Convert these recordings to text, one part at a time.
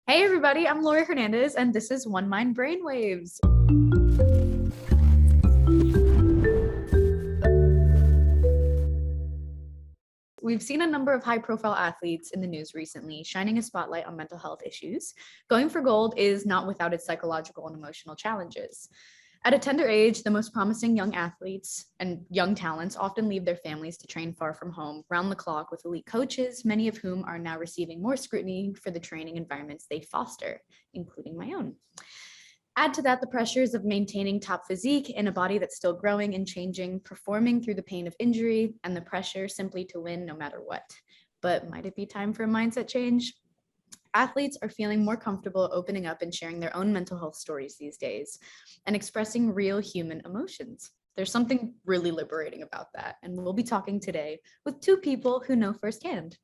Hey everybody, I'm Laurie Hernandez and this is One Mind Brainwaves. We've seen a number of high-profile athletes in the news recently, shining a spotlight on mental health issues. Going for gold is not without its psychological and emotional challenges. At a tender age, the most promising young athletes and young talents often leave their families to train far from home, round the clock with elite coaches, many of whom are now receiving more scrutiny for the training environments they foster, including my own. Add to that the pressures of maintaining top physique in a body that's still growing and changing, performing through the pain of injury, and the pressure simply to win no matter what. But might it be time for a mindset change? Athletes are feeling more comfortable opening up and sharing their own mental health stories these days and expressing real human emotions. There's something really liberating about that, and we'll be talking today with two people who know firsthand.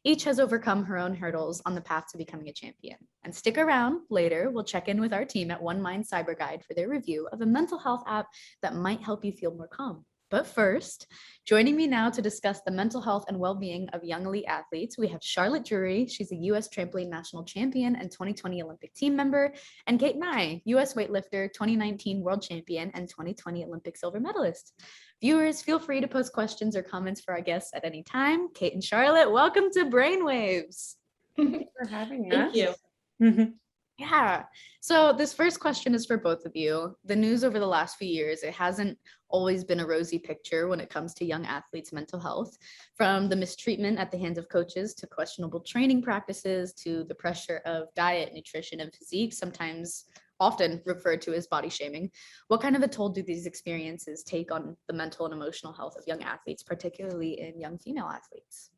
Each has overcome her own hurdles on the path to becoming a champion. And stick around, later we'll check in with our team at One Mind Cyber Guide for their review of a mental health app that might help you feel more calm. But first, joining me now to discuss the mental health and well-being of young elite athletes, we have Charlotte Drury. She's a U.S. Trampoline National Champion and 2020 Olympic team member, and Kate Nye, U.S. Weightlifter, 2019 World Champion and 2020 Olympic Silver Medalist. Viewers, feel free to post questions or comments for our guests at any time. Kate and Charlotte, welcome to Brainwaves. Thanks for having us. Thank you. Yeah. So this first question is for both of you. The news over the last few years, it hasn't always been a rosy picture when it comes to young athletes' mental health, from the mistreatment at the hands of coaches to questionable training practices to the pressure of diet, nutrition, and physique, sometimes often referred to as body shaming. What kind of a toll do these experiences take on the mental and emotional health of young athletes, particularly in young female athletes?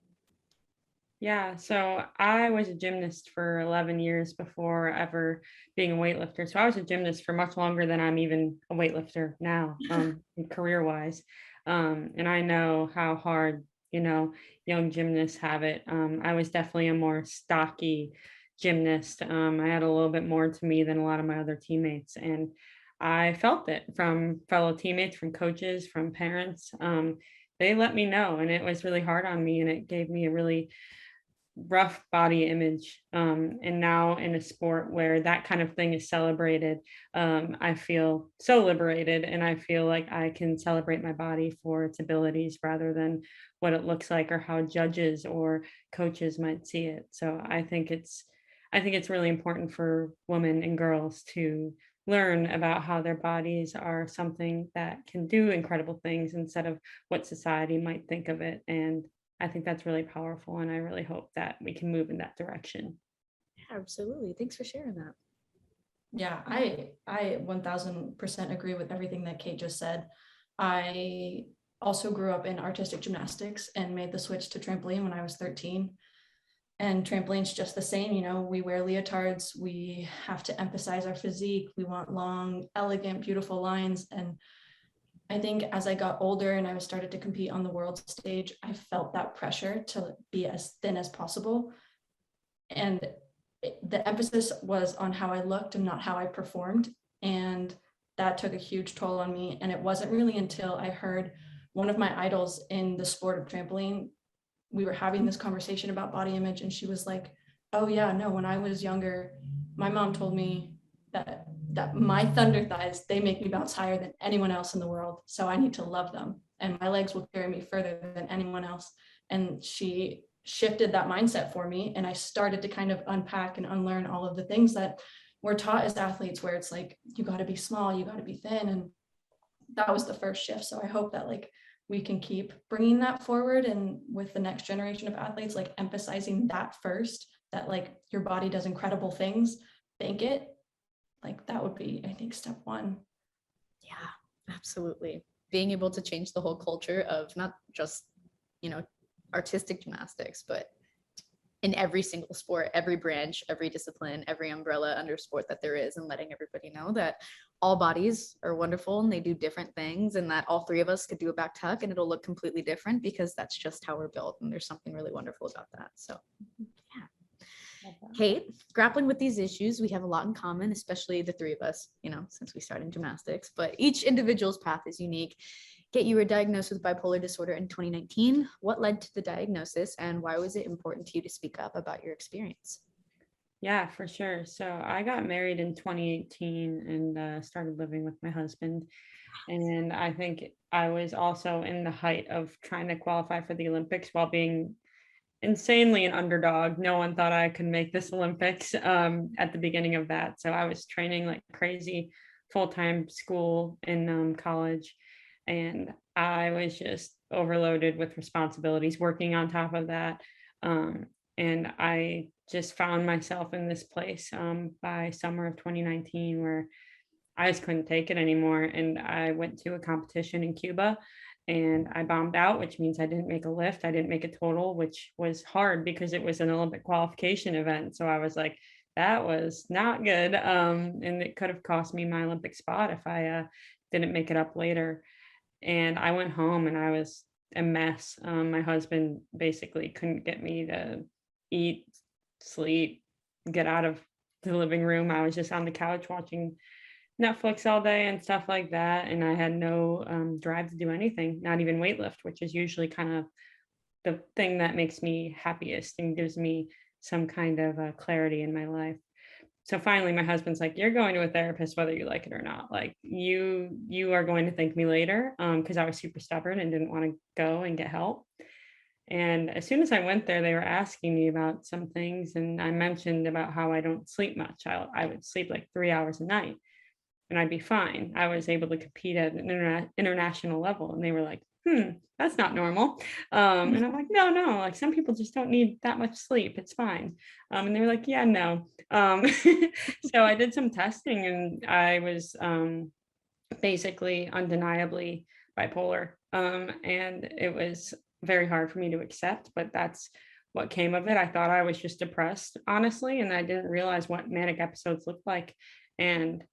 Yeah, so I was a gymnast for 11 years before ever being a weightlifter. So I was a gymnast for much longer than I'm even a weightlifter now, career-wise. And I know how hard, young gymnasts have it. I was definitely a more stocky gymnast. I had a little bit more to me than a lot of my other teammates. And I felt it from fellow teammates, from coaches, from parents. They let me know, and it was really hard on me, and it gave me a really rough body image. And now in a sport where that kind of thing is celebrated, I feel so liberated, and I feel like I can celebrate my body for its abilities rather than what it looks like or how judges or coaches might see it. So I think it's really important for women and girls to learn about how their bodies are something that can do incredible things instead of what society might think of it. And I think that's really powerful, and I really hope that we can move in that direction. Absolutely. Thanks for sharing that. Yeah, I 1000% agree with everything that Kate just said. I also grew up in artistic gymnastics and made the switch to trampoline when I was 13. And trampoline's just the same, we wear leotards, we have to emphasize our physique, we want long, elegant, beautiful lines. And I think as I got older and I started to compete on the world stage, I felt that pressure to be as thin as possible. And the emphasis was on how I looked and not how I performed. And that took a huge toll on me. And it wasn't really until I heard one of my idols in the sport of trampoline, we were having this conversation about body image, and she was like, oh yeah, no, when I was younger, my mom told me that my thunder thighs, they make me bounce higher than anyone else in the world. So I need to love them, and my legs will carry me further than anyone else. And she shifted that mindset for me. And I started to kind of unpack and unlearn all of the things that we're taught as athletes, where it's like, you got to be small, you got to be thin. And that was the first shift. So I hope that we can keep bringing that forward, and with the next generation of athletes, emphasizing that first, that your body does incredible things, thank it. That would be, I think, step one. Yeah, absolutely. Being able to change the whole culture of not just, artistic gymnastics, but in every single sport, every branch, every discipline, every umbrella under sport that there is, and letting everybody know that all bodies are wonderful and they do different things, and that all three of us could do a back tuck and it'll look completely different because that's just how we're built. And there's something really wonderful about that. So yeah. Kate, grappling with these issues, we have a lot in common, especially the three of us, since we started in gymnastics, but each individual's path is unique. Kate, you were diagnosed with bipolar disorder in 2019. What led to the diagnosis, and why was it important to you to speak up about your experience? Yeah, for sure. So I got married in 2018 and started living with my husband. And I think I was also in the height of trying to qualify for the Olympics while being insanely an underdog. No one thought I could make this Olympics at the beginning of that. So I was training like crazy, full-time school in college. And I was just overloaded with responsibilities, working on top of that. And I just found myself in this place by summer of 2019 where I just couldn't take it anymore. And I went to a competition in Cuba and I bombed out, which means I didn't make a lift. I didn't make a total, which was hard because it was an Olympic qualification event. So I was like, that was not good. And it could have cost me my Olympic spot if I didn't make it up later. And I went home and I was a mess. My husband basically couldn't get me to eat, sleep, get out of the living room. I was just on the couch watching Netflix all day and stuff like that. And I had no drive to do anything, not even weightlift, which is usually kind of the thing that makes me happiest and gives me some kind of clarity in my life. So finally, my husband's like, "You're going to a therapist, whether you like it or not. Like you are going to thank me later," because I was super stubborn and didn't want to go and get help. And as soon as I went there, they were asking me about some things, and I mentioned about how I don't sleep much. I would sleep like 3 hours a night and I'd be fine. I was able to compete at an international level. And they were like, that's not normal. And I'm like, no, like some people just don't need that much sleep. It's fine. And they were like, yeah, no. So I did some testing and I was basically undeniably bipolar. And it was very hard for me to accept, but that's what came of it. I thought I was just depressed, honestly, and I didn't realize what manic episodes looked like. And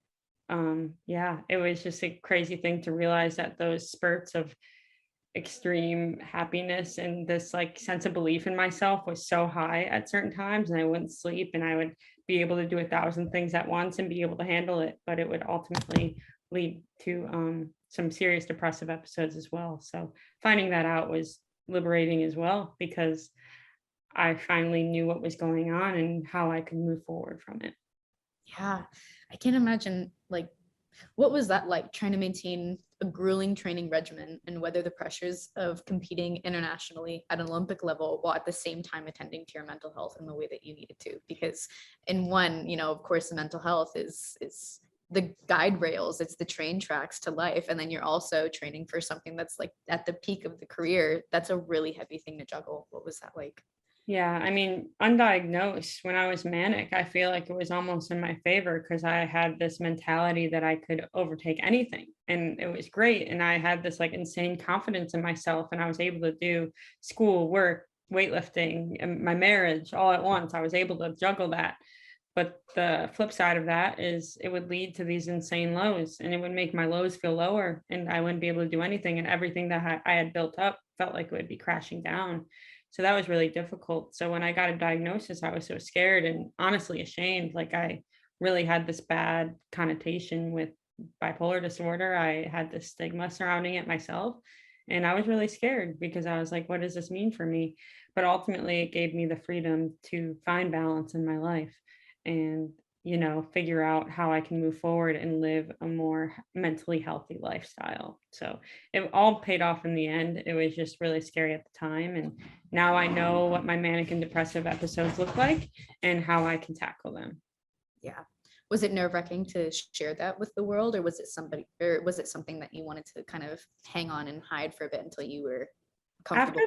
yeah, it was just a crazy thing to realize that those spurts of extreme happiness and this like sense of belief in myself was so high at certain times, and I wouldn't sleep and I would be able to do 1,000 things at once and be able to handle it, but it would ultimately lead to some serious depressive episodes as well. So finding that out was liberating as well, because I finally knew what was going on and how I could move forward from it. Yeah, I can't imagine, like, what was that like, trying to maintain a grueling training regimen and weather the pressures of competing internationally at an Olympic level while at the same time attending to your mental health in the way that you needed to? Because in one, of course, the mental health is the guide rails, it's the train tracks to life, and then you're also training for something that's like at the peak of the career. That's a really heavy thing to juggle. What was that like? Yeah, I mean, undiagnosed, when I was manic, I feel like it was almost in my favor because I had this mentality that I could overtake anything. And it was great. And I had this like insane confidence in myself. And I was able to do school, work, weightlifting, and my marriage all at once. I was able to juggle that. But the flip side of that is it would lead to these insane lows, and it would make my lows feel lower and I wouldn't be able to do anything. And everything that I had built up felt like it would be crashing down. So that was really difficult. So when I got a diagnosis, I was so scared and honestly ashamed. Like I really had this bad connotation with bipolar disorder. I had this stigma surrounding it myself. And I was really scared because I was like, what does this mean for me? But ultimately, it gave me the freedom to find balance in my life and figure out how I can move forward and live a more mentally healthy lifestyle. So it all paid off in the end. It was just really scary at the time, and now I know what my manic and depressive episodes look like and how I can tackle them. Yeah. Was it nerve-wracking to share that with the world, or was it something that you wanted to kind of hang on and hide for a bit until you were comfortable?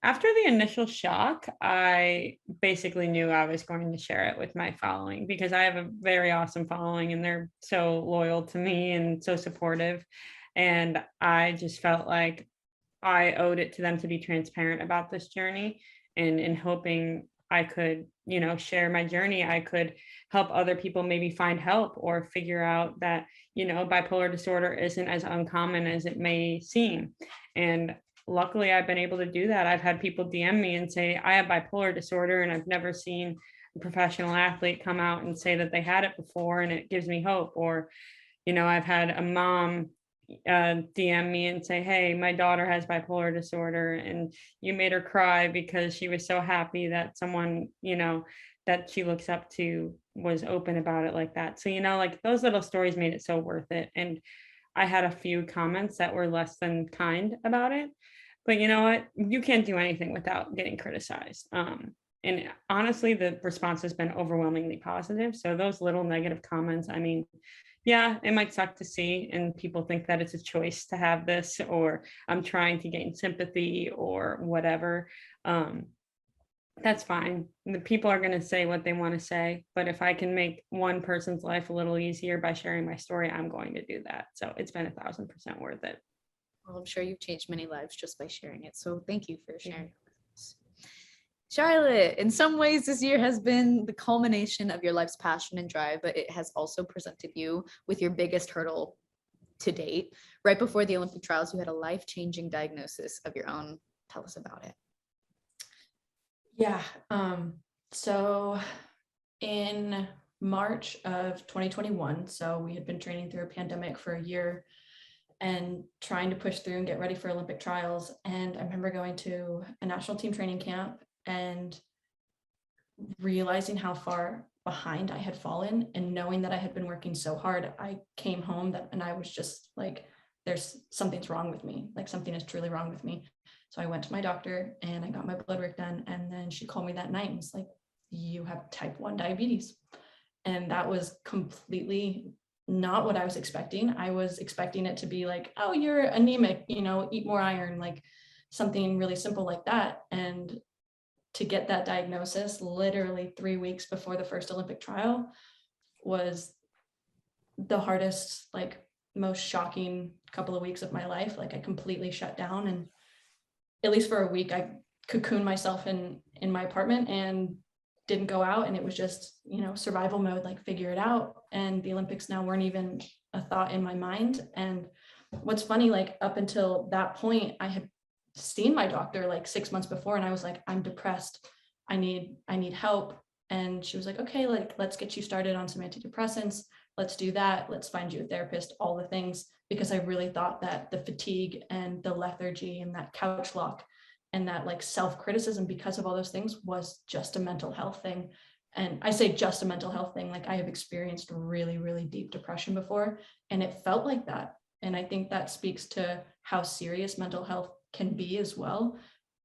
After the initial shock, I basically knew I was going to share it with my following because I have a very awesome following and they're so loyal to me and so supportive. And I just felt like I owed it to them to be transparent about this journey, and in hoping I could, share my journey, I could help other people maybe find help or figure out that, bipolar disorder isn't as uncommon as it may seem. And luckily, I've been able to do that. I've had people DM me and say, I have bipolar disorder, and I've never seen a professional athlete come out and say that they had it before, and it gives me hope. Or, I've had a mom DM me and say, hey, my daughter has bipolar disorder and you made her cry because she was so happy that someone, that she looks up to was open about it like that. So, you know, like those little stories made it so worth it. And I had a few comments that were less than kind about it. But you know what? You can't do anything without getting criticized. And honestly, the response has been overwhelmingly positive. So those little negative comments, I mean, yeah, it might suck to see, and people think that it's a choice to have this, or I'm trying to gain sympathy or whatever. Um, that's fine. The people are going to say what they want to say, but if I can make one person's life a little easier by sharing my story, I'm going to do that. So it's been 1,000% worth it. Well, I'm sure you've changed many lives just by sharing it. So thank you for sharing it with us. Charlotte, in some ways, this year has been the culmination of your life's passion and drive, but it has also presented you with your biggest hurdle to date. Right before the Olympic trials, you had a life-changing diagnosis of your own. Tell us about it. Yeah. So in March of 2021, so we had been training through a pandemic for a year and trying to push through and get ready for Olympic trials. And I remember going to a national team training camp and realizing how far behind I had fallen, and knowing that I had been working so hard. I came home and I was just like, something's wrong with me. Like, something is truly wrong with me. So I went to my doctor and I got my blood work done. And then she called me that night and was like, you have type 1 diabetes. And that was completely not what I was expecting. I was expecting it to be like, oh, you're anemic, you know, eat more iron, like something really simple like that. And to get that diagnosis literally 3 weeks before the first Olympic trial was the hardest, like most shocking couple of weeks of my life. Like, I completely shut down, and at least for a week, I cocooned myself in my apartment and didn't go out. And it was just, you know, survival mode, like figure it out. And the Olympics now weren't even a thought in my mind. And what's funny, like up until that point, I had seen my doctor like 6 months before, and I was like, I'm depressed. I need help. And she was like, okay, like, let's get you started on some antidepressants. Let's do that. Let's find you a therapist, all the things, because I really thought that the fatigue and the lethargy and that couch lock and that like self-criticism because of all those things was just a mental health thing. And I say just a mental health thing, like I have experienced really, really deep depression before, and it felt like that. And I think that speaks to how serious mental health can be as well,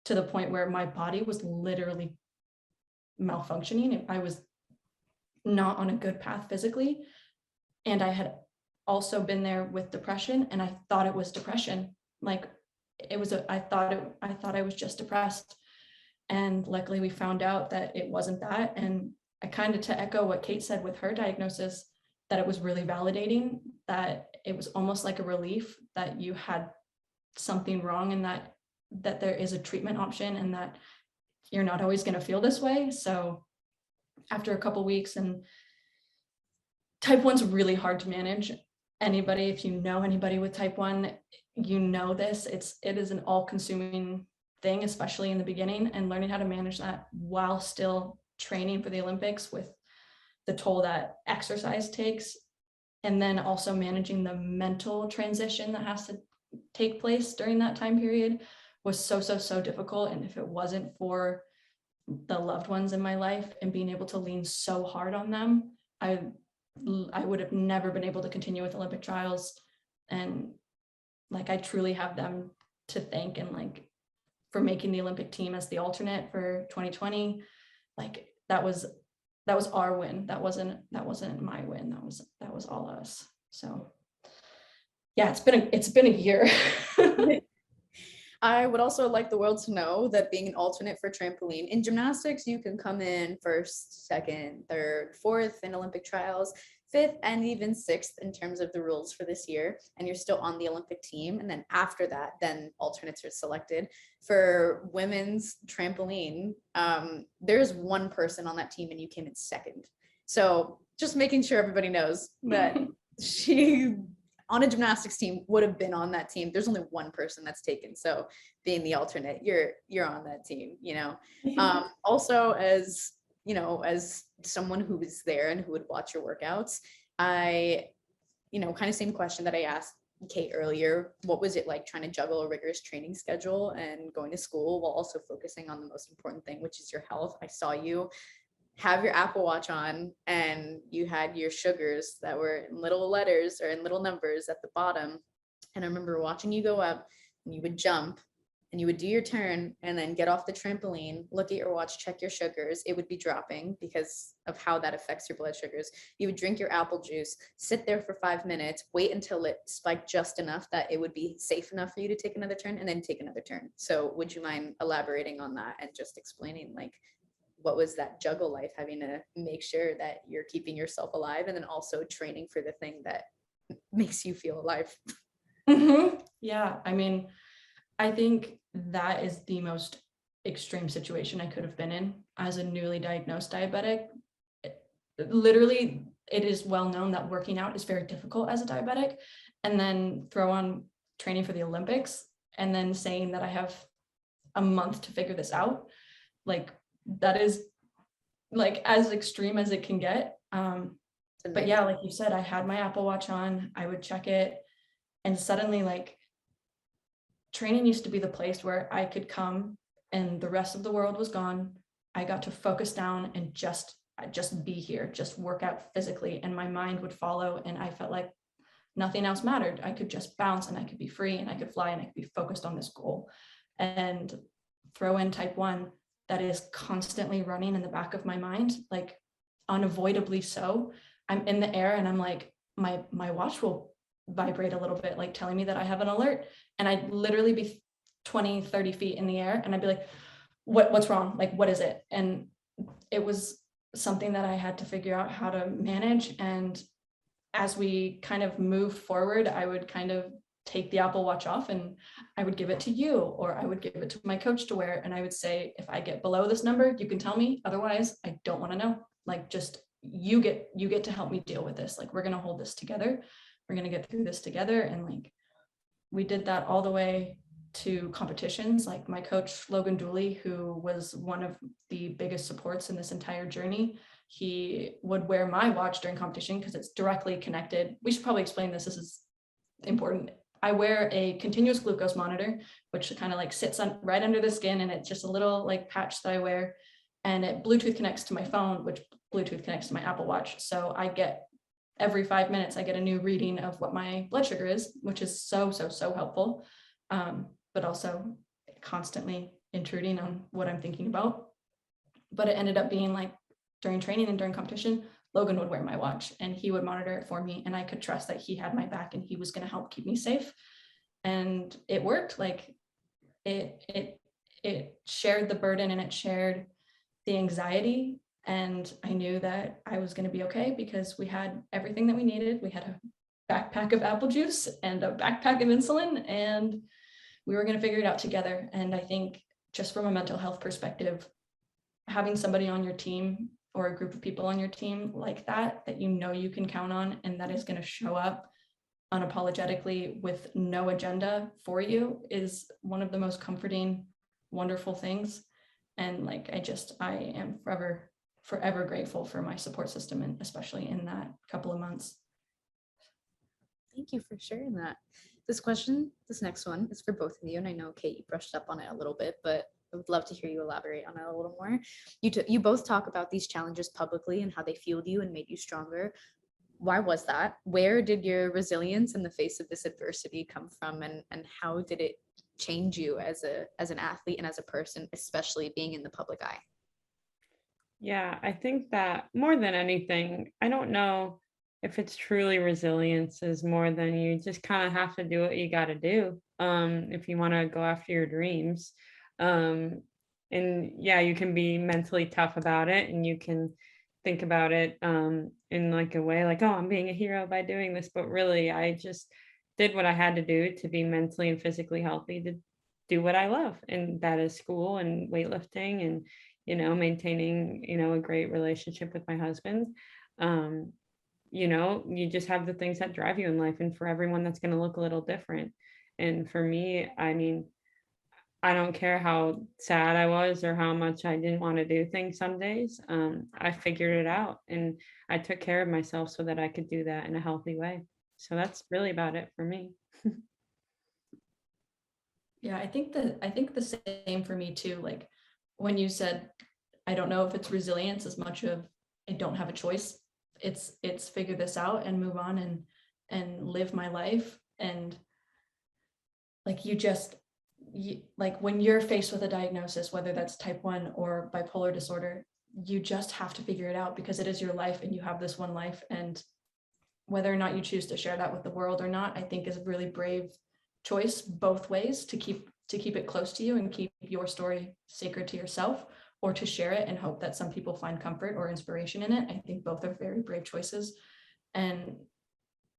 to the point where my body was literally malfunctioning. I was not on a good path physically. And I had also been there with depression, and I thought it was depression. Like I thought I was just depressed. And luckily we found out that it wasn't that. And I kind of, to echo what Kate said with her diagnosis, that it was really validating, that it was almost like a relief that you had something wrong, and that there is a treatment option, and that you're not always going to feel this way. So after a couple weeks, and type 1's really hard to manage. Anybody, if you know anybody with type 1, you know this. It is an all-consuming thing, especially in the beginning, and learning how to manage that while still training for the Olympics with the toll that exercise takes, and then also managing the mental transition that has to take place during that time period was so difficult. And if it wasn't for the loved ones in my life and being able to lean so hard on them, I would have never been able to continue with Olympic trials. And like, I truly have them to thank, and like for making the Olympic team as the alternate for 2020. Like that was our win. That wasn't my win. That was all us. So yeah, it's been a year. I would also like the world to know that being an alternate for trampoline in gymnastics, you can come in first, second, third, fourth in Olympic trials, fifth, and even sixth in terms of the rules for this year. And you're still on the Olympic team. And then after that, then alternates are selected. For women's trampoline, there's one person on that team and you came in second. So just making sure everybody knows that she on a gymnastics team would have been on that team. There's only one person that's taken. So being the alternate, you're on that team, you know. Also, as you know, as someone who was there and who would watch your workouts, I, you know, kind of same question that I asked Kate earlier. What was it like trying to juggle a rigorous training schedule and going to school while also focusing on the most important thing, which is your health? I saw you have your Apple Watch on and you had your sugars that were in little letters or in little numbers at the bottom. And I remember watching you go up and you would jump and you would do your turn and then get off the trampoline, look at your watch, check your sugars. It would be dropping because of how that affects your blood sugars. You would drink your apple juice, sit there for 5 minutes, wait until it spiked just enough that it would be safe enough for you to take another turn, and then take another turn. So would you mind elaborating on that and just explaining like what was that juggle life, having to make sure that you're keeping yourself alive and then also training for the thing that makes you feel alive? Yeah, I mean, I think that is the most extreme situation I could have been in as a newly diagnosed diabetic. Literally, it is well known that working out is very difficult as a diabetic, and then throw on training for the Olympics and then saying that I have a month to figure this out. Like, that is like as extreme as it can get. But yeah, like you said, I had my Apple Watch on, I would check it, and suddenly like training used to be the place where I could come and the rest of the world was gone. I got to focus down and just be here, just work out physically, and my mind would follow, and I felt like nothing else mattered. I could just bounce and I could be free and I could fly and I could be focused on this goal. And throw in type 1, that is constantly running in the back of my mind, like unavoidably so. I'm in the air and I'm like, my watch will vibrate a little bit, like telling me that I have an alert. And I'd literally be 20, 30 feet in the air and I'd be like, what's wrong? Like, what is it? And it was something that I had to figure out how to manage. And as we kind of moved forward, I would kind of take the Apple Watch off and I would give it to you, or I would give it to my coach to wear. And I would say, if I get below this number, you can tell me. Otherwise, I don't want to know. Like, just you get to help me deal with this. Like, we're going to hold this together. We're going to get through this together. And like, we did that all the way to competitions. Like, my coach, Logan Dooley, who was one of the biggest supports in this entire journey, he would wear my watch during competition because it's directly connected. We should probably explain this. This is important. I wear a continuous glucose monitor, which kind of like sits on right under the skin, and it's just a little like patch that I wear, and it Bluetooth connects to my phone, which Bluetooth connects to my Apple Watch. So I get every 5 minutes, I get a new reading of what my blood sugar is, which is so helpful, but also constantly intruding on what I'm thinking about. But it ended up being like during training and during competition, Logan would wear my watch and he would monitor it for me, and I could trust that he had my back and he was going to help keep me safe. And it worked. Like, it shared the burden and it shared the anxiety. And I knew that I was going to be okay because we had everything that we needed. We had a backpack of apple juice and a backpack of insulin, and we were going to figure it out together. And I think just from a mental health perspective, having somebody on your team or a group of people on your team like that you know you can count on, and that is going to show up unapologetically with no agenda for you, is one of the most comforting, wonderful things. And like, I am forever grateful for my support system, and especially in that couple of months. Thank you for sharing that. This next one is for both of you. And I know, Kate, you brushed up on it a little bit, but I would love to hear you elaborate on it a little more. You both talk about these challenges publicly and how they fueled you and made you stronger. Why was that? Where did your resilience in the face of this adversity come from? And how did it change you as an athlete and as a person, especially being in the public eye? Yeah, I think that more than anything, I don't know if it's truly resilience, is more than you just kind of have to do what you got to do if you want to go after your dreams. And yeah, you can be mentally tough about it, and you can think about it in like a way like, oh, I'm being a hero by doing this. But really, I just did what I had to do to be mentally and physically healthy, to do what I love. And that is school and weightlifting and, maintaining, a great relationship with my husband. You just have the things that drive you in life. And for everyone, that's going to look a little different. And for me, I mean, I don't care how sad I was or how much I didn't want to do things some days. I figured it out, and I took care of myself so that I could do that in a healthy way. So that's really about it for me. Yeah, I think the same for me too. Like, when you said I don't know if it's resilience as much of I don't have a choice. It's figure this out and move on and live my life. And like like when you're faced with a diagnosis, whether that's type 1 or bipolar disorder, you just have to figure it out because it is your life and you have this one life. And whether or not you choose to share that with the world or not, I think is a really brave choice both ways, to keep it close to you and keep your story sacred to yourself, or to share it and hope that some people find comfort or inspiration in it. I think both are very brave choices. And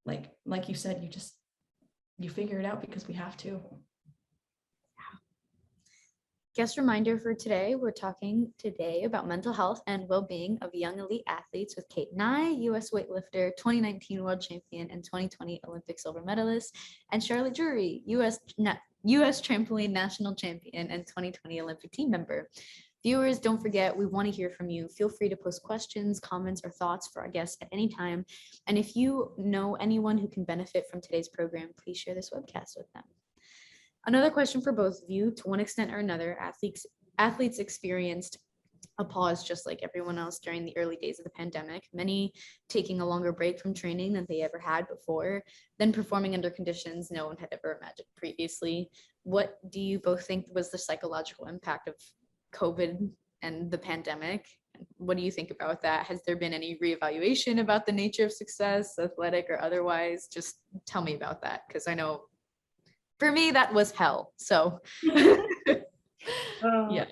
like you said, you figure it out because we have to. Guest reminder for today, we're talking today about mental health and well-being of young elite athletes with Kate Nye, US weightlifter, 2019 world champion and 2020 Olympic silver medalist, and Charlotte Drury, US Trampoline National Champion and 2020 Olympic team member. Viewers, don't forget, we want to hear from you. Feel free to post questions, comments, or thoughts for our guests at any time. And if you know anyone who can benefit from today's program, please share this webcast with them. Another question for both of you: to one extent or another, athletes experienced a pause just like everyone else during the early days of the pandemic, many taking a longer break from training than they ever had before, then performing under conditions no one had ever imagined previously. What do you both think was the psychological impact of COVID and the pandemic? What do you think about that? Has there been any reevaluation about the nature of success, athletic or otherwise? Just tell me about that, because I know for me, that was hell. So, yeah,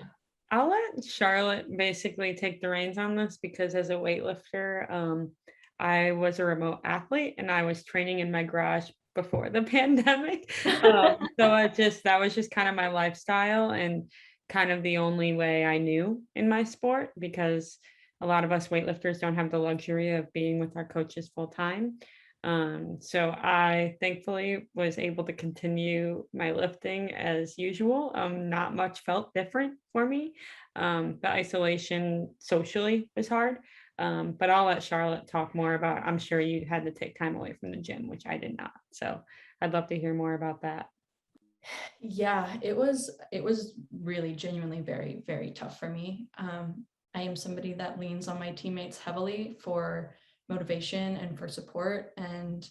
I'll let Charlotte basically take the reins on this, because as a weightlifter, I was a remote athlete and I was training in my garage before the pandemic. So that was just kind of my lifestyle and kind of the only way I knew in my sport, because a lot of us weightlifters don't have the luxury of being with our coaches full time. So I thankfully was able to continue my lifting as usual. Not much felt different for me. The isolation socially was hard, but I'll let Charlotte talk more about, I'm sure you had to take time away from the gym, which I did not. So I'd love to hear more about that. Yeah, it was really genuinely very, very tough for me. I am somebody that leans on my teammates heavily for motivation and for support. And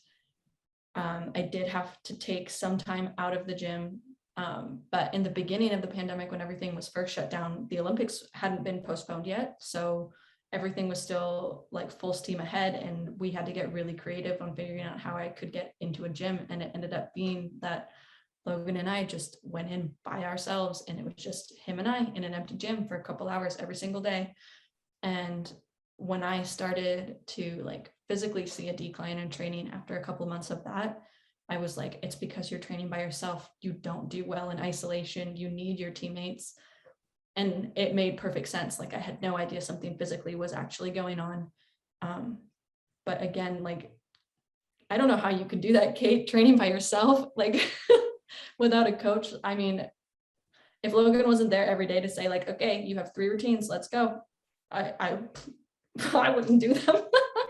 I did have to take some time out of the gym. But in the beginning of the pandemic, when everything was first shut down, the Olympics hadn't been postponed yet. So everything was still like full steam ahead. And we had to get really creative on figuring out how I could get into a gym. And it ended up being that Logan and I just went in by ourselves, and it was just him and I in an empty gym for a couple hours every single day. And when I started to like physically see a decline in training after a couple of months of that, I was like, it's because you're training by yourself. You don't do well in isolation. You need your teammates. And it made perfect sense. Like I had no idea something physically was actually going on. But again, like, I don't know how you could do that, Kate, training by yourself, like without a coach. I mean, if Logan wasn't there every day to say like, okay, you have 3 routines, let's go, I wouldn't do them.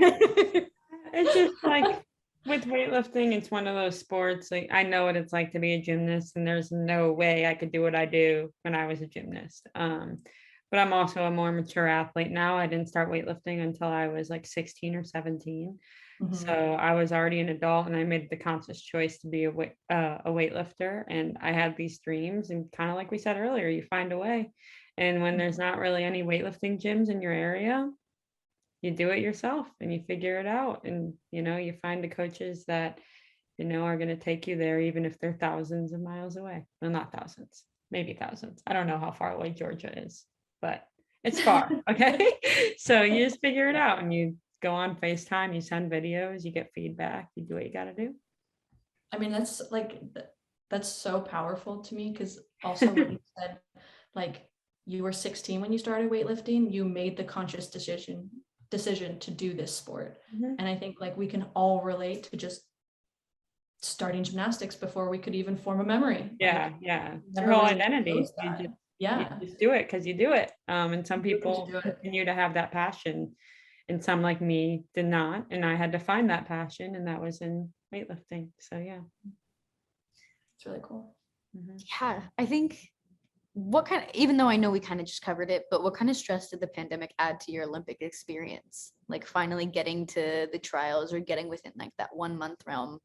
It's just like with weightlifting, it's one of those sports, like I know what it's like to be a gymnast, and there's no way I could do what I do when I was a gymnast. But I'm also a more mature athlete now. I didn't start weightlifting until I was like 16 or 17. Mm-hmm. So I was already an adult, and I made the conscious choice to be a weightlifter. And I had these dreams, and kind of like we said earlier, you find a way. And when there's not really any weightlifting gyms in your area, you do it yourself and you figure it out. And, you know, you find the coaches that, you know, are going to take you there, even if they're thousands of miles away. Well, not thousands, maybe thousands. I don't know how far away Georgia is, but it's far. Okay. So you just figure it out, and you go on FaceTime, you send videos, you get feedback, you do what you got to do. I mean, that's so powerful to me, because also what you said, like you were 16 when you started weightlifting, you made the conscious decision to do this sport. Mm-hmm. And I think like we can all relate to just starting gymnastics before we could even form a memory. Yeah. Like, yeah. It's your whole identity. You just do it because you do it. And some people continue to have that passion, and some like me did not. And I had to find that passion, and that was in weightlifting. So yeah. It's really cool. Mm-hmm. Yeah, I think what kind of, even though I know we kind of just covered it, but what kind of stress did the pandemic add to your Olympic experience? Like finally getting to the trials or getting within like that 1 month realm.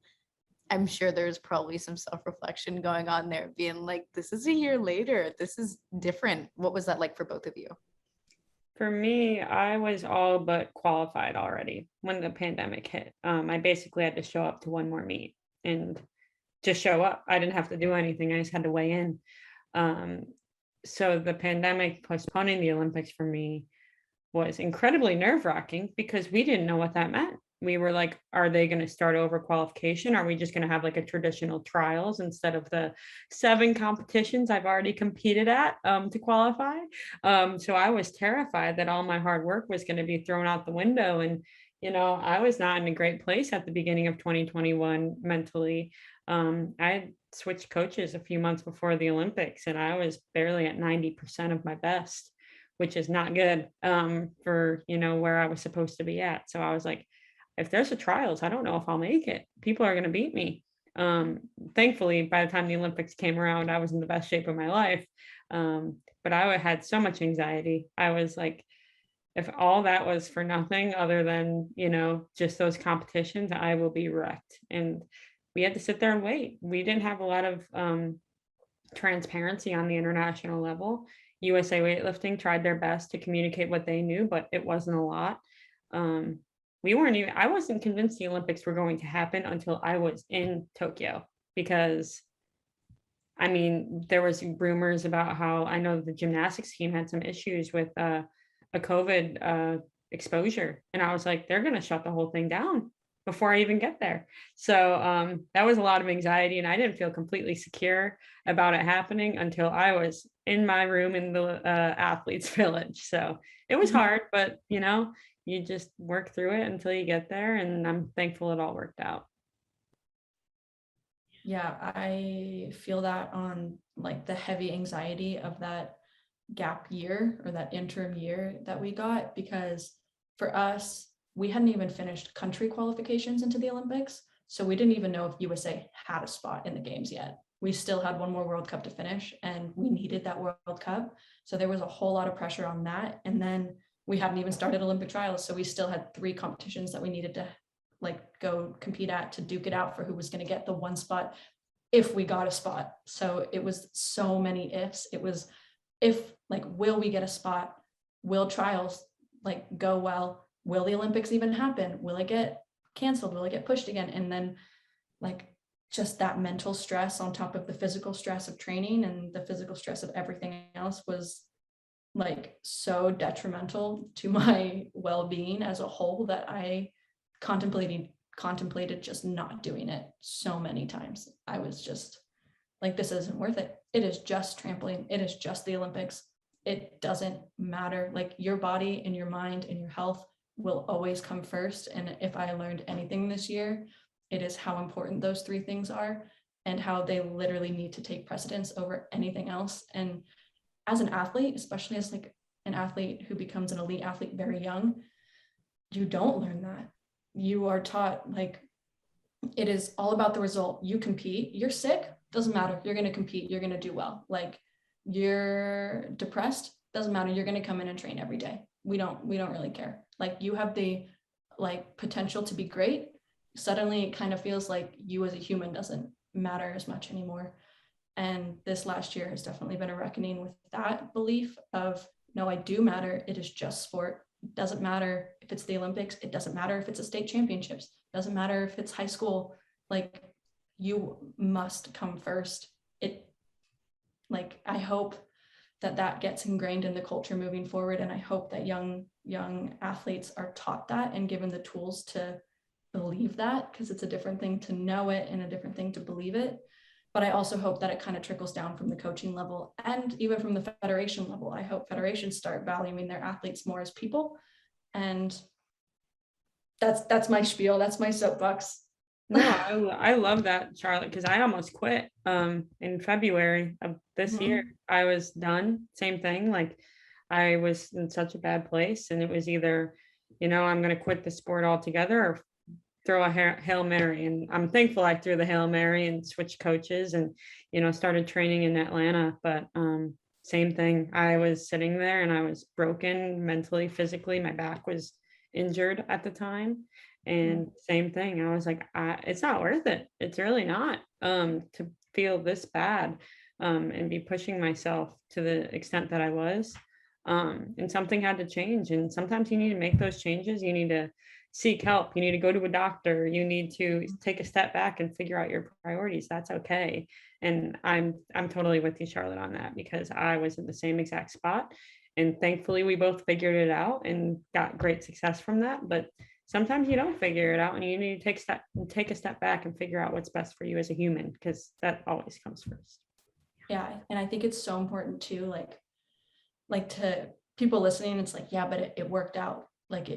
I'm sure there's probably some self-reflection going on there, being like, this is a year later. This is different. What was that like for both of you? For me, I was all but qualified already when the pandemic hit. I basically had to show up to one more meet and just show up. I didn't have to do anything. I just had to weigh in. Um, so the pandemic postponing the Olympics for me was incredibly nerve-wracking because we didn't know what that meant. We were like, are they going to start over qualification? Are we just going to have like a traditional trials instead of the 7 competitions I've already competed at to qualify? So I was terrified that all my hard work was going to be thrown out the window. And, I was not in a great place at the beginning of 2021 mentally. I had switched coaches a few months before the Olympics, and I was barely at 90% of my best, which is not good for, where I was supposed to be at. So I was like, if there's a trials, I don't know if I'll make it. People are going to beat me. Thankfully, by the time the Olympics came around, I was in the best shape of my life. But I had so much anxiety. I was like, if all that was for nothing other than, just those competitions, I will be wrecked. And we had to sit there and wait. We didn't have a lot of transparency on the international level. USA Weightlifting tried their best to communicate what they knew, but it wasn't a lot. I wasn't convinced the Olympics were going to happen until I was in Tokyo, because there was rumors about how, I know the gymnastics team had some issues with a COVID exposure. And I was like, they're going to shut the whole thing down before I even get there. So that was a lot of anxiety, and I didn't feel completely secure about it happening until I was in my room in the athletes village. So it was hard, but you just work through it until you get there. And I'm thankful it all worked out. Yeah, I feel that on like the heavy anxiety of that gap year or that interim year that we got, because for us, we hadn't even finished country qualifications into the Olympics. So we didn't even know if USA had a spot in the games yet. We still had one more World Cup to finish, and we needed that World Cup. So there was a whole lot of pressure on that. And then we hadn't even started Olympic trials. So we still had 3 competitions that we needed to like go compete at to duke it out for who was going to get the one spot if we got a spot. So it was so many ifs. It was will we get a spot? Will trials like go well? Will the Olympics even happen? Will it get canceled? Will it get pushed again? And then like just that mental stress on top of the physical stress of training and the physical stress of everything else was like so detrimental to my well-being as a whole that I contemplated just not doing it so many times. I was just like, this isn't worth it. It is just trampoline. It is just the Olympics. It doesn't matter. Like your body and your mind and your health will always come first. And if I learned anything this year, it is how important those 3 things are and how they literally need to take precedence over anything else. And as an athlete, especially as like an athlete who becomes an elite athlete very young, you don't learn that. You are taught like it is all about the result. You compete, you're sick, doesn't matter. You're going to compete, you're going to do well. Like you're depressed, doesn't matter. You're going to come in and train every day. We don't really care. Like you have the like potential to be great. Suddenly it kind of feels like you as a human doesn't matter as much anymore. And this last year has definitely been a reckoning with that belief of, no, I do matter. It is just sport. It doesn't matter if it's the Olympics. It doesn't matter if it's a state championships. It doesn't matter if it's high school. Like you must come first. I hope that gets ingrained in the culture moving forward. And I hope that young athletes are taught that and given the tools to believe that, because it's a different thing to know it and a different thing to believe it. But I also hope that it kind of trickles down from the coaching level and even from the federation level. I hope federations start valuing their athletes more as people. And that's my spiel. That's my soapbox. No, I love that, Charlotte, because I almost quit in February of this year. I was done. Same thing. Like I was in such a bad place, and it was either, I'm going to quit the sport altogether or throw a Hail Mary. And I'm thankful I threw the Hail Mary and switched coaches and, started training in Atlanta. But same thing. I was sitting there and I was broken mentally, physically. My back was injured at the time. And same thing. I was like, it's not worth it. It's really not, to feel this bad, and be pushing myself to the extent that I was. And something had to change. And sometimes you need to make those changes. You need to seek help. You need to go to a doctor. You need to take a step back and figure out your priorities. That's okay. And I'm totally with you, Charlotte, on that, because I was in the same exact spot. And thankfully we both figured it out and got great success from that. But sometimes you don't figure it out and you need to take a step back and figure out what's best for you as a human, because that always comes first. Yeah. And I think it's so important too, like to people listening, it's like, yeah, but it worked out. Like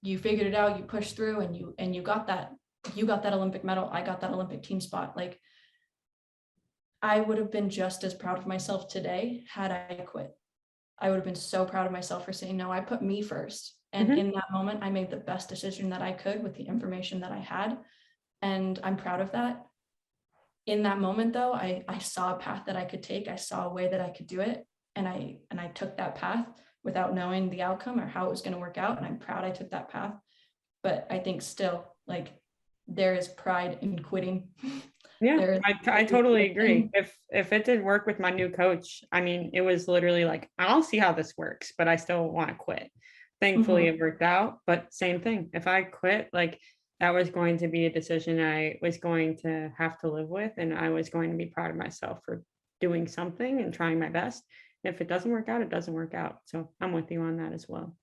you figured it out, you pushed through, and you got that Olympic medal. I got that Olympic team spot. Like, I would have been just as proud of myself today had I quit. I would have been so proud of myself for saying, no, I put me first. And in that moment, I made the best decision that I could with the information that I had. And I'm proud of that. In that moment, though, I saw a path that I could take. I saw a way that I could do it. And I took that path without knowing the outcome or how it was going to work out. And I'm proud I took that path. But I think still, like, there is pride in quitting. Yeah, I totally agree. If it didn't work with my new coach, I mean, it was literally like, I'll see how this works, but I still want to quit. Thankfully, it worked out, but same thing. If I quit, like, that was going to be a decision I was going to have to live with, and I was going to be proud of myself for doing something and trying my best. If it doesn't work out, it doesn't work out. So I'm with you on that as well.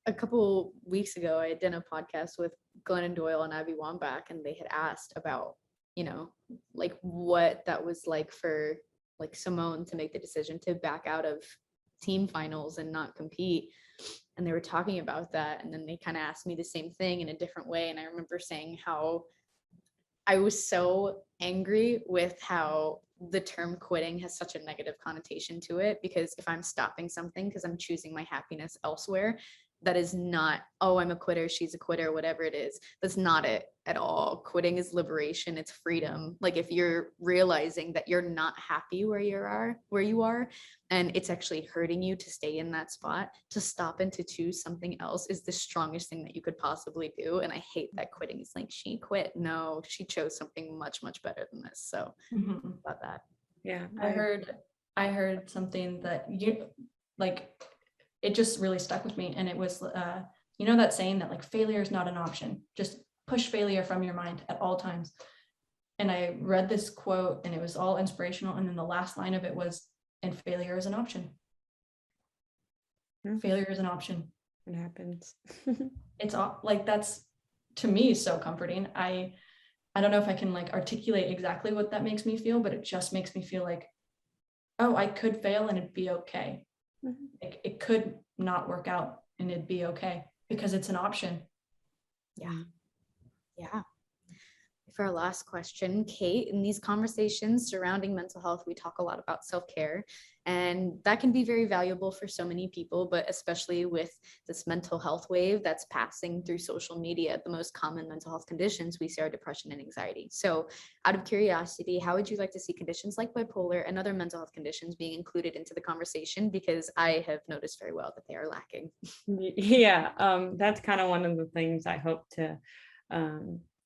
A couple weeks ago, I did a podcast with Glennon Doyle and Abby Wambach, and they had asked about, like, what that was like for like Simone to make the decision to back out of team finals and not compete. And they were talking about that. And then they kind of asked me the same thing in a different way. And I remember saying how I was so angry with how the term quitting has such a negative connotation to it, because if I'm stopping something because I'm choosing my happiness elsewhere, that is not, oh, I'm a quitter, she's a quitter, whatever it is. That's not it at all. Quitting is liberation. It's freedom. Like, if you're realizing that you're not happy where you are, and it's actually hurting you to stay in that spot, to stop and to choose something else is the strongest thing that you could possibly do. And I hate that quitting is like, she quit. No, she chose something much, much better than this. So about that. Yeah. I heard something that it just really stuck with me. And it was, that saying that, like, failure is not an option. Just push failure from your mind at all times. And I read this quote and it was all inspirational. And then the last line of it was, and failure is an option. Failure is an option. It happens. It's all, like, that's, to me, so comforting. I don't know if I can, like, articulate exactly what that makes me feel, but it just makes me feel like, oh, I could fail and it'd be okay. It could not work out and it'd be okay because it's an option. Yeah. For our last question, Kate, in these conversations surrounding mental health, we talk a lot about self-care, and that can be very valuable for so many people, but especially with this mental health wave that's passing through social media. The most common mental health conditions we see are depression and anxiety. So out of curiosity, how would you like to see conditions like bipolar and other mental health conditions being included into the conversation? Because I have noticed very well that they are lacking. Yeah, that's kind of one of the things I hope to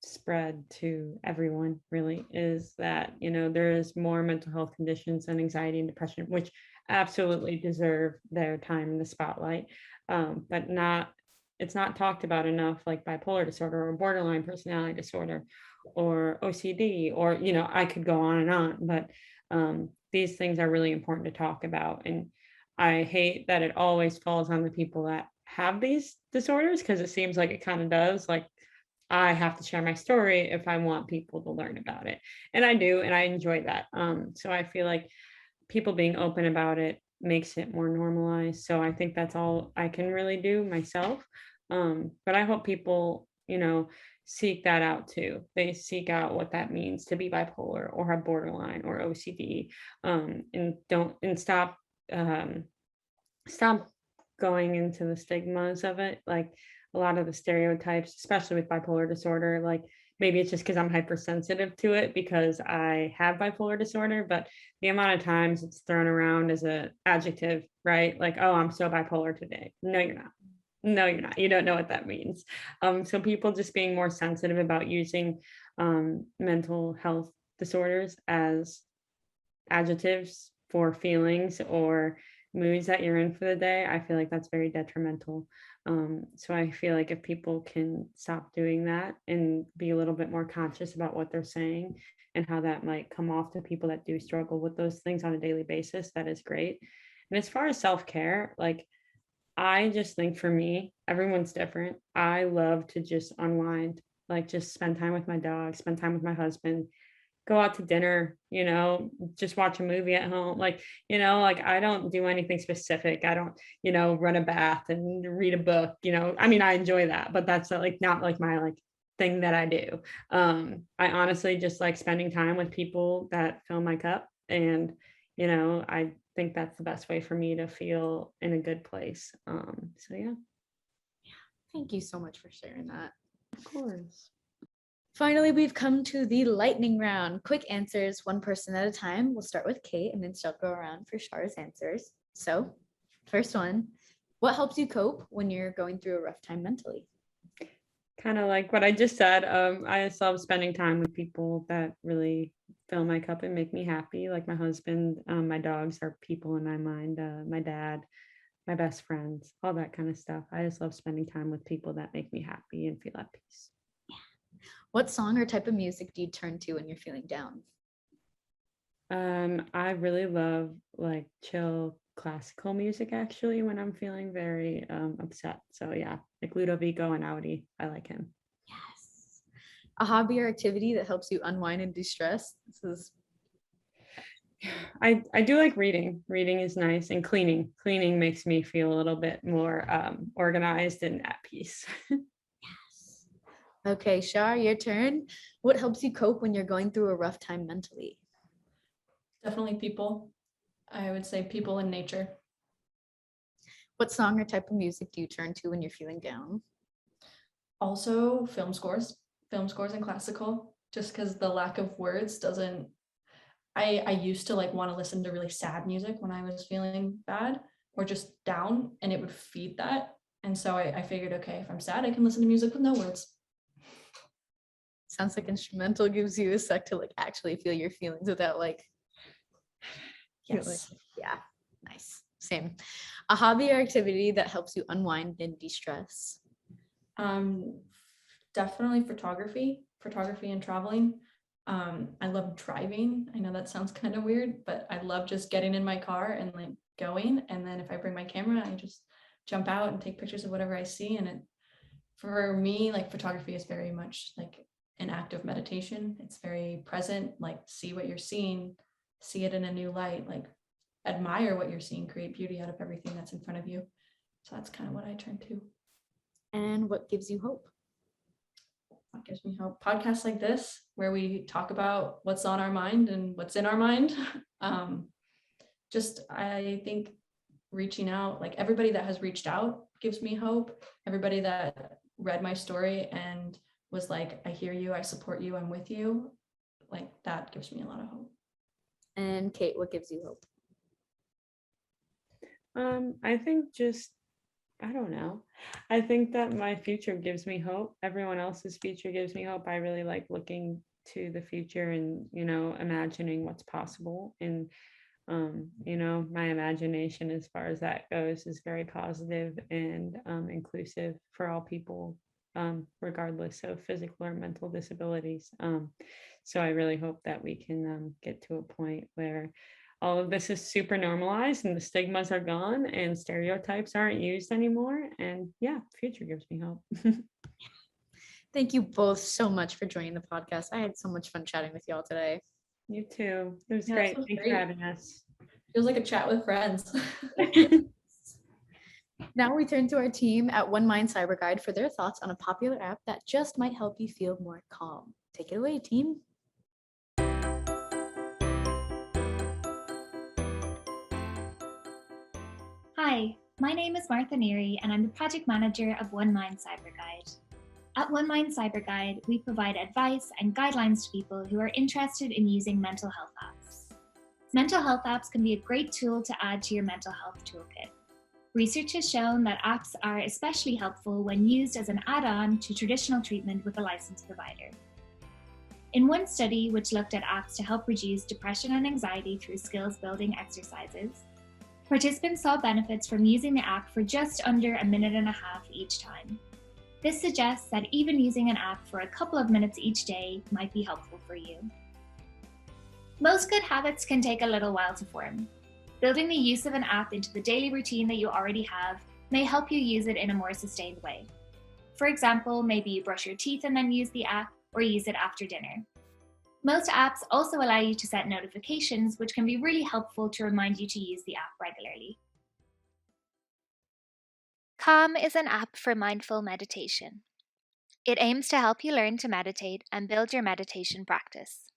spread to everyone, really, is that there is more mental health conditions and anxiety and depression, which absolutely deserve their time in the spotlight, but it's not talked about enough, like bipolar disorder or borderline personality disorder or OCD, or I could go on, but these things are really important to talk about. And I hate that it always falls on the people that have these disorders, because it seems like it kind of does, like, I have to share my story if I want people to learn about it. And I do, and I enjoy that. So I feel like people being open about it makes it more normalized. So I think that's all I can really do myself. But I hope people, seek that out too. They seek out what that means to be bipolar or have borderline or OCD, and stop going into the stigmas of it. Like, a lot of the stereotypes, especially with bipolar disorder, like, maybe it's just because I'm hypersensitive to it because I have bipolar disorder, but the amount of times it's thrown around as an adjective, right? Like, oh, I'm so bipolar today. No, you're not. No, you're not. You don't know what that means. So people just being more sensitive about using mental health disorders as adjectives for feelings or moods that you're in for the day, I feel like that's very detrimental. So I feel like if people can stop doing that and be a little bit more conscious about what they're saying and how that might come off to people that do struggle with those things on a daily basis, that is great. And as far as self-care, like I just think for me, everyone's different. I love to just unwind, like just spend time with my dog, spend time with my husband, go out to dinner, just watch a movie at home. Like, like I don't do anything specific. I don't, run a bath and read a book, I mean, I enjoy that, but that's not like my like thing that I do. I honestly just like spending time with people that fill my cup. And, I think that's the best way for me to feel in a good place. So yeah. Thank you so much for sharing that. Of course. Finally, we've come to the lightning round. Quick answers, one person at a time. We'll start with Kate and then she'll go around for Shara's answers. So, first one, what helps you cope when you're going through a rough time mentally? Kind of like what I just said. I just love spending time with people that really fill my cup and make me happy. Like my husband, my dogs are people in my mind, my dad, my best friends, all that kind of stuff. I just love spending time with people that make me happy and feel at peace. What song or type of music do you turn to when you're feeling down? I really love like chill classical music actually when I'm feeling very upset. So yeah, like Ludovico and Audi. I like him. Yes. A hobby or activity that helps you unwind and de-stress. I do like reading. Reading is nice, and cleaning. Cleaning makes me feel a little bit more organized and at peace. Yes. Okay, Shar, your turn. What helps you cope when you're going through a rough time mentally? Definitely people. I would say people and nature. What song or type of music do you turn to when you're feeling down? Also film scores and classical, just because the lack of words doesn't, I used to like want to listen to really sad music when I was feeling bad or just down, and it would feed that. And so I figured, okay, if I'm sad, I can listen to music with no words. Sounds like instrumental gives you a sec to like actually feel your feelings without like, Yes. Yeah, nice. Same. A hobby or activity that helps you unwind and de-stress. Definitely photography and traveling. I love driving. I know that sounds kind of weird, but I love just getting in my car and like going. And then if I bring my camera, I just jump out and take pictures of whatever I see. And for me, like photography is very much like an act of meditation. It's very present, like see what you're seeing, see it in a new light, like admire what you're seeing, create beauty out of everything that's in front of you. So that's kind of what I turn to. And what gives you hope? What gives me hope? Podcasts like this, where we talk about what's on our mind and what's in our mind. Just, I think reaching out, like everybody that has reached out gives me hope. Everybody that read my story and was like, I hear you, I support you, I'm with you. Like that gives me a lot of hope. And Kate, what gives you hope? I think just, I don't know. I think that my future gives me hope. Everyone else's future gives me hope. I really like looking to the future and, imagining what's possible. And, my imagination as far as that goes is very positive and inclusive for all people, regardless of physical or mental disabilities. So I really hope that we can get to a point where all of this is super normalized and the stigmas are gone and stereotypes aren't used anymore. And yeah, future gives me hope. Thank you both so much for joining the podcast. I had so much fun chatting with y'all today. You too. It was great. Thanks for having us. Feels like a chat with friends. Now we turn to our team at One Mind Cyber Guide for their thoughts on a popular app that just might help you feel more calm. Take it away, team. Hi, my name is Martha Neary and I'm the project manager of One Mind Cyber Guide. At One Mind Cyber Guide, we provide advice and guidelines to people who are interested in using mental health apps. Mental health apps can be a great tool to add to your mental health toolkit. Research has shown that apps are especially helpful when used as an add-on to traditional treatment with a licensed provider. In one study, which looked at apps to help reduce depression and anxiety through skills-building exercises, participants saw benefits from using the app for just under a minute and a half each time. This suggests that even using an app for a couple of minutes each day might be helpful for you. Most good habits can take a little while to form. Building the use of an app into the daily routine that you already have may help you use it in a more sustained way. For example, maybe you brush your teeth and then use the app, or use it after dinner. Most apps also allow you to set notifications, which can be really helpful to remind you to use the app regularly. Calm is an app for mindful meditation. It aims to help you learn to meditate and build your meditation practice.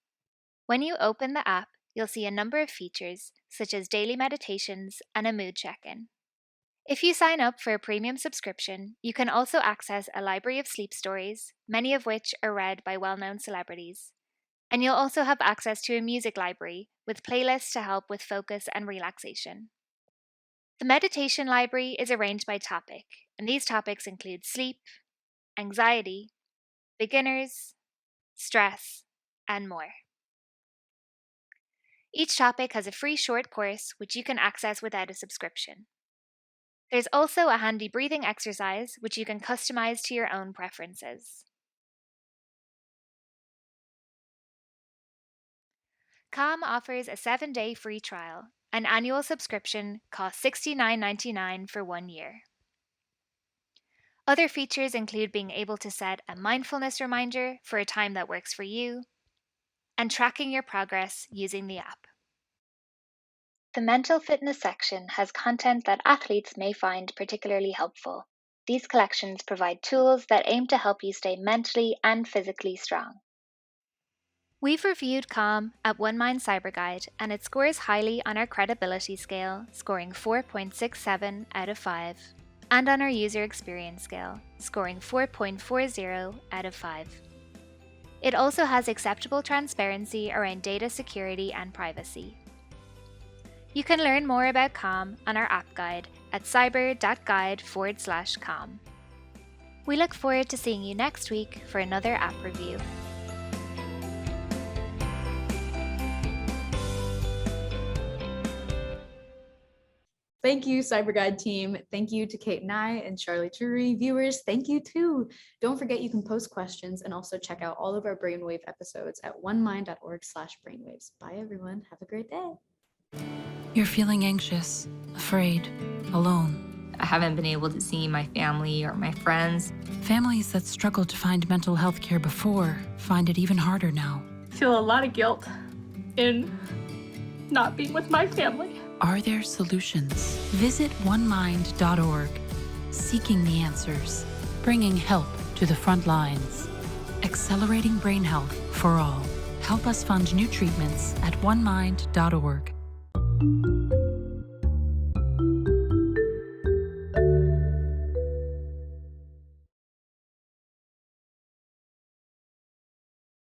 When you open the app, you'll see a number of features, such as daily meditations and a mood check-in. If you sign up for a premium subscription, you can also access a library of sleep stories, many of which are read by well-known celebrities. And you'll also have access to a music library with playlists to help with focus and relaxation. The meditation library is arranged by topic, and these topics include sleep, anxiety, beginners, stress, and more. Each topic has a free short course which you can access without a subscription. There's also a handy breathing exercise which you can customize to your own preferences. Calm offers a 7-day free trial. An annual subscription costs $69.99 for 1 year. Other features include being able to set a mindfulness reminder for a time that works for you, and tracking your progress using the app. The mental fitness section has content that athletes may find particularly helpful. These collections provide tools that aim to help you stay mentally and physically strong. We've reviewed Calm at One Mind Cyber Guide, and it scores highly on our credibility scale, scoring 4.67 out of 5, and on our user experience scale, scoring 4.40 out of 5. It also has acceptable transparency around data security and privacy. You can learn more about Calm on our app guide at cyber.guide/calm. We look forward to seeing you next week for another app review. Thank you, Cyber Guide team. Thank you to Kate Nye and Charlotte Drury. Viewers, thank you too. Don't forget you can post questions and also check out all of our Brainwave episodes at onemind.org/brainwaves. Bye everyone. Have a great day. You're feeling anxious, afraid, alone. I haven't been able to see my family or my friends. Families that struggled to find mental health care before find it even harder now. I feel a lot of guilt in not being with my family. Are there solutions? Visit onemind.org, seeking the answers, bringing help to the front lines, accelerating brain health for all. Help us fund new treatments at onemind.org.